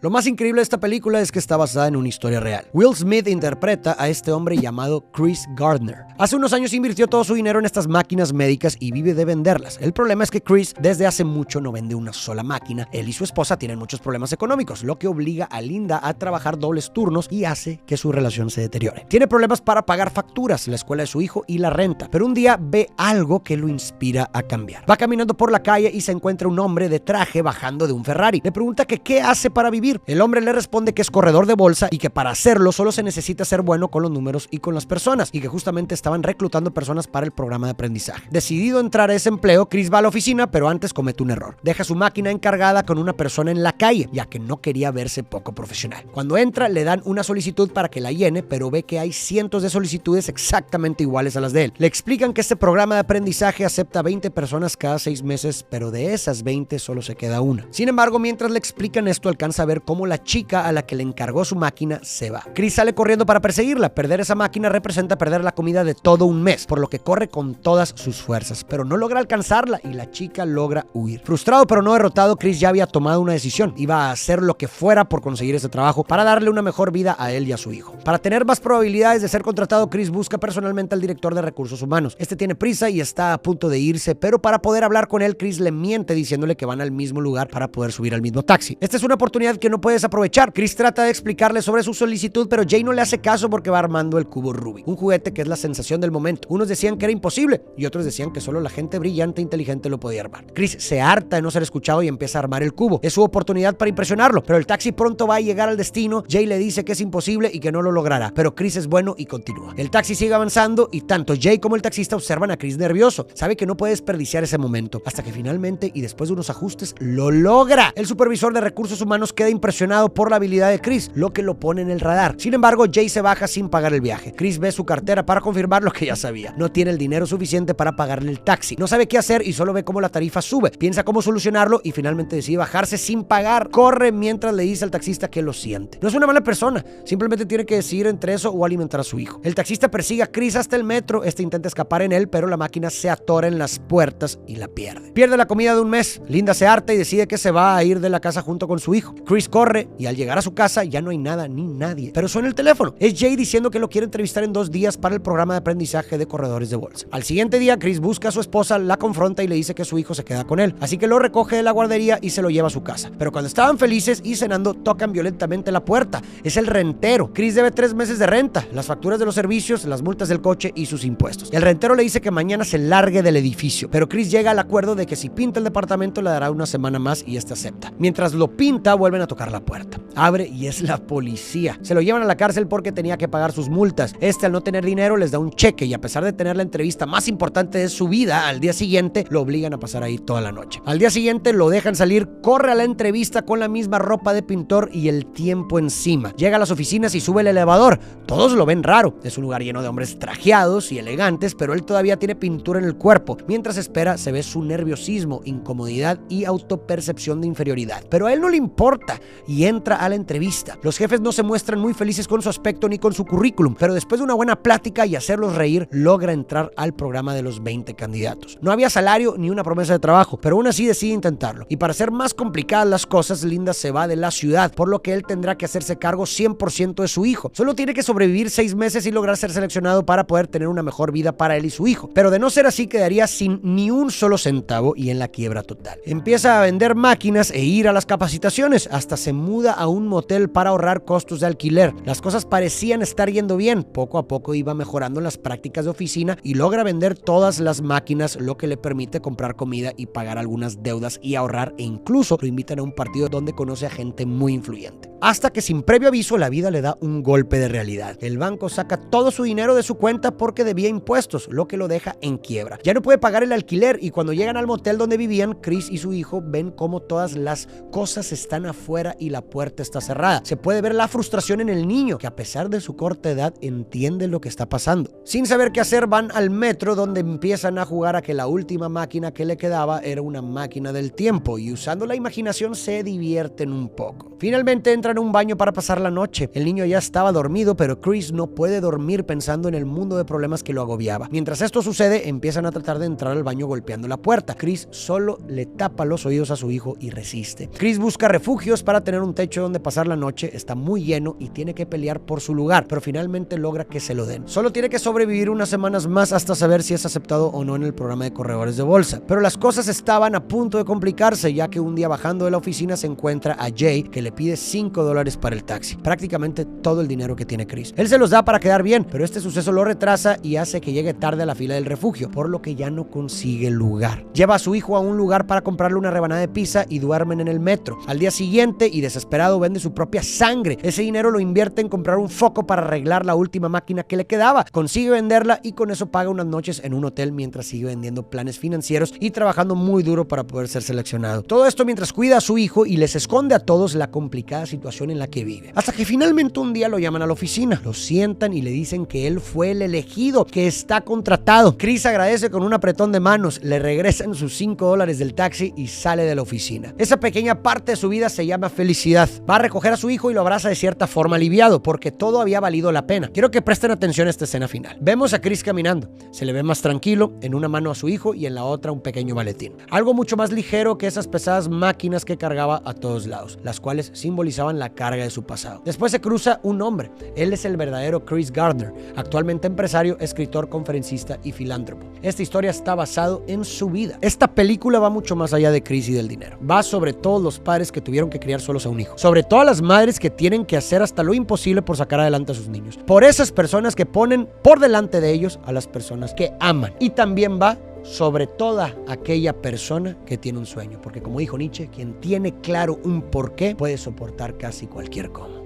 Lo más increíble de esta película es que está basada en una historia real. Will Smith interpreta a este hombre llamado Chris Gardner. Hace unos años invirtió todo su dinero en estas máquinas médicas y vive de venderlas. El problema es que Chris desde hace mucho no vende una sola máquina. Él y su esposa tienen muchos problemas económicos, lo que obliga a Linda a trabajar dobles turnos y hace que su relación se deteriore. Tiene problemas para pagar facturas, la escuela de su hijo y la renta, pero un día ve algo que lo inspira a cambiar. Va caminando por la calle y se encuentra un hombre de traje bajando de un Ferrari. Le pregunta que qué hace para vivir. El hombre le responde que es corredor de bolsa y que para hacerlo solo se necesita ser bueno con los números y con las personas, y que justamente estaban reclutando personas para el programa de aprendizaje. Decidido a entrar a ese empleo, Chris va a la oficina, pero antes comete un error. Deja su máquina encargada con una persona en la calle, ya que no quería verse poco profesional. Cuando entra, le dan una solicitud para que la llene, pero ve que hay cientos de solicitudes exactamente iguales a las de él. Le explican que este programa de aprendizaje acepta 20 personas cada 6 meses, pero de esas 20 solo se queda una. Sin embargo, mientras le explican esto, alcanza a ver cómo la chica a la que le encargó su máquina se va. Chris sale corriendo para perseguirla. Perder esa máquina representa perder la comida de todo un mes, por lo que corre con todas sus fuerzas, pero no logra alcanzarla y la chica logra huir. Frustrado pero no derrotado, Chris ya había tomado una decisión. Iba a hacer lo que fuera por conseguir ese trabajo para darle una mejor vida a él y a su hijo. Para tener más probabilidades de ser contratado, Chris busca personalmente al director de recursos humanos. Este tiene prisa y está a punto de irse, pero para poder hablar con él, Chris le miente diciéndole que van al mismo lugar para poder subir al mismo taxi. Esta es una oportunidad que no puedes aprovechar. Chris trata de explicarle sobre su solicitud, pero Jay no le hace caso porque va armando el cubo Rubik, un juguete que es la sensación del momento. Unos decían que era imposible y otros decían que solo la gente brillante e inteligente lo podía armar. Chris se harta de no ser escuchado y empieza a armar el cubo. Es su oportunidad para impresionarlo, pero el taxi pronto va a llegar al destino. Jay le dice que es imposible y que no lo logrará, pero Chris es bueno y continúa. El taxi sigue avanzando y tanto Jay como el taxista observan a Chris nervioso. Sabe que no puede desperdiciar ese momento, hasta que finalmente y después de unos ajustes lo logra. El supervisor de recursos humanos queda impresionado por la habilidad de Chris, lo que lo pone en el radar. Sin embargo, Jay se baja sin pagar el viaje. Chris ve su cartera para confirmar lo que ya sabía. No tiene el dinero suficiente para pagarle el taxi. No sabe qué hacer y solo ve cómo la tarifa sube. Piensa cómo solucionarlo y finalmente decide bajarse sin pagar. Corre mientras le dice al taxista que lo siente. No es una mala persona, simplemente tiene que decidir entre eso o alimentar a su hijo. El taxista persigue a Chris hasta el metro. Este intenta escapar en él, pero la máquina se atora en las puertas y la pierde. Pierde la comida de un mes. Linda se harta y decide que se va a ir de la casa junto con su hijo. Chris corre y al llegar a su casa ya no hay nada ni nadie. Pero suena el teléfono. Es Jay diciendo que lo quiere entrevistar en 2 días para el programa de aprendizaje de corredores de bolsa. Al siguiente día, Chris busca a su esposa, la confronta y le dice que su hijo se queda con él. Así que lo recoge de la guardería y se lo lleva a su casa. Pero cuando estaban felices y cenando, tocan violentamente la puerta. Es el rentero. Chris debe 3 meses de renta, las facturas de los servicios, las multas del coche y sus impuestos. El rentero le dice que mañana se largue del edificio, pero Chris llega al acuerdo de que si pinta el departamento le dará una semana más y este acepta. Mientras lo pinta, vuelven a tocar la puerta. Abre y es la policía. Se lo llevan a la cárcel porque tenía que pagar sus multas. Al no tener dinero les da un cheque y a pesar de tener la entrevista más importante de su vida, al día siguiente lo obligan a pasar ahí toda la noche. Al día siguiente lo dejan salir, corre a la entrevista con la misma ropa de pintor y el tiempo encima. Llega a las oficinas y sube el elevador. Todos lo ven raro. Es un lugar lleno de hombres trajeados y elegantes, pero él todavía tiene pintura en el cuerpo. Mientras espera, se ve su nerviosismo, incomodidad y autopercepción de inferioridad. Pero a él no le importa y entra a la entrevista. Los jefes no se muestran muy felices con su aspecto ni con su currículum, pero después de una buena plática y hacerlos reír, logra entrar al programa de los 20 candidatos. No había salario ni una promesa de trabajo, pero aún así decide intentarlo. Y para hacer más complicadas las cosas, Linda se va de la ciudad, por lo que él tendrá que hacerse cargo 100% de su hijo. Solo tiene que sobrevivir 6 meses y lograr ser seleccionado para poder tener una mejor vida para él y su hijo. Pero de no ser así, quedaría sin ni un solo centavo y en la quiebra total. Empieza a vender máquinas e ir a las capacitaciones. Hasta se muda a un motel para ahorrar costos de alquiler. Las cosas parecían estar yendo bien. Poco a poco iba mejorando en las prácticas de oficina y logra vender todas las máquinas, lo que le permite comprar comida y pagar algunas deudas y ahorrar, e incluso lo invitan a un partido donde conoce a gente muy influyente. Hasta que sin previo aviso la vida le da un golpe de realidad. El banco saca todo su dinero de su cuenta porque debía impuestos, lo que lo deja en quiebra. Ya no puede pagar el alquiler y cuando llegan al motel donde vivían, Chris y su hijo ven cómo todas las cosas están afuera y la puerta está cerrada. Se puede ver la frustración en el niño, que a pesar de su corta edad entiende lo que está pasando. Sin saber qué hacer, van al metro donde empiezan a jugar a que la última máquina que le quedaba era una máquina del tiempo y usando la imaginación se divierten un poco. Finalmente entran a un baño para pasar la noche. El niño ya estaba dormido, pero Chris no puede dormir pensando en el mundo de problemas que lo agobiaba. Mientras esto sucede, empiezan a tratar de entrar al baño golpeando la puerta. Chris solo le tapa los oídos a su hijo y resiste. Chris busca refugios para tener un techo donde donde pasar la noche, está muy lleno y tiene que pelear por su lugar, pero finalmente logra que se lo den. Solo tiene que sobrevivir unas semanas más hasta saber si es aceptado o no en el programa de corredores de bolsa. Pero las cosas estaban a punto de complicarse, ya que un día bajando de la oficina se encuentra a Jay, que le pide $5 para el taxi, prácticamente todo el dinero que tiene Chris. Él se los da para quedar bien, pero este suceso lo retrasa y hace que llegue tarde a la fila del refugio, por lo que ya no consigue lugar. Lleva a su hijo a un lugar para comprarle una rebanada de pizza y duermen en el metro. Al día siguiente, y desesperado, vende su propia sangre. Ese dinero lo invierte en comprar un foco para arreglar la última máquina que le quedaba. Consigue venderla y con eso paga unas noches en un hotel mientras sigue vendiendo planes financieros y trabajando muy duro para poder ser seleccionado. Todo esto mientras cuida a su hijo y les esconde a todos la complicada situación en la que vive. Hasta que finalmente un día lo llaman a la oficina, lo sientan y le dicen que él fue el elegido, que está contratado. Chris agradece con un apretón de manos, le regresan sus $5 del taxi y sale de la oficina. Esa pequeña parte de su vida se llama felicidad. Va a recoger a su hijo y lo abraza de cierta forma aliviado, porque todo había valido la pena. Quiero que presten atención a esta escena final. Vemos a Chris caminando. Se le ve más tranquilo, en una mano a su hijo y en la otra un pequeño maletín. Algo mucho más ligero que esas pesadas máquinas que cargaba a todos lados, las cuales simbolizaban la carga de su pasado. Después se cruza un hombre. Él es el verdadero Chris Gardner, actualmente empresario, escritor, conferencista y filántropo. Esta historia está basada en su vida. Esta película va mucho más allá de Chris y del dinero. Va sobre todos los padres que tuvieron que criar solos a un hijo, sobre todas las madres que tienen que hacer hasta lo imposible por sacar adelante a sus niños, por esas personas que ponen por delante de ellos a las personas que aman. Y también va sobre toda aquella persona que tiene un sueño, porque como dijo Nietzsche, quien tiene claro un porqué puede soportar casi cualquier cómo.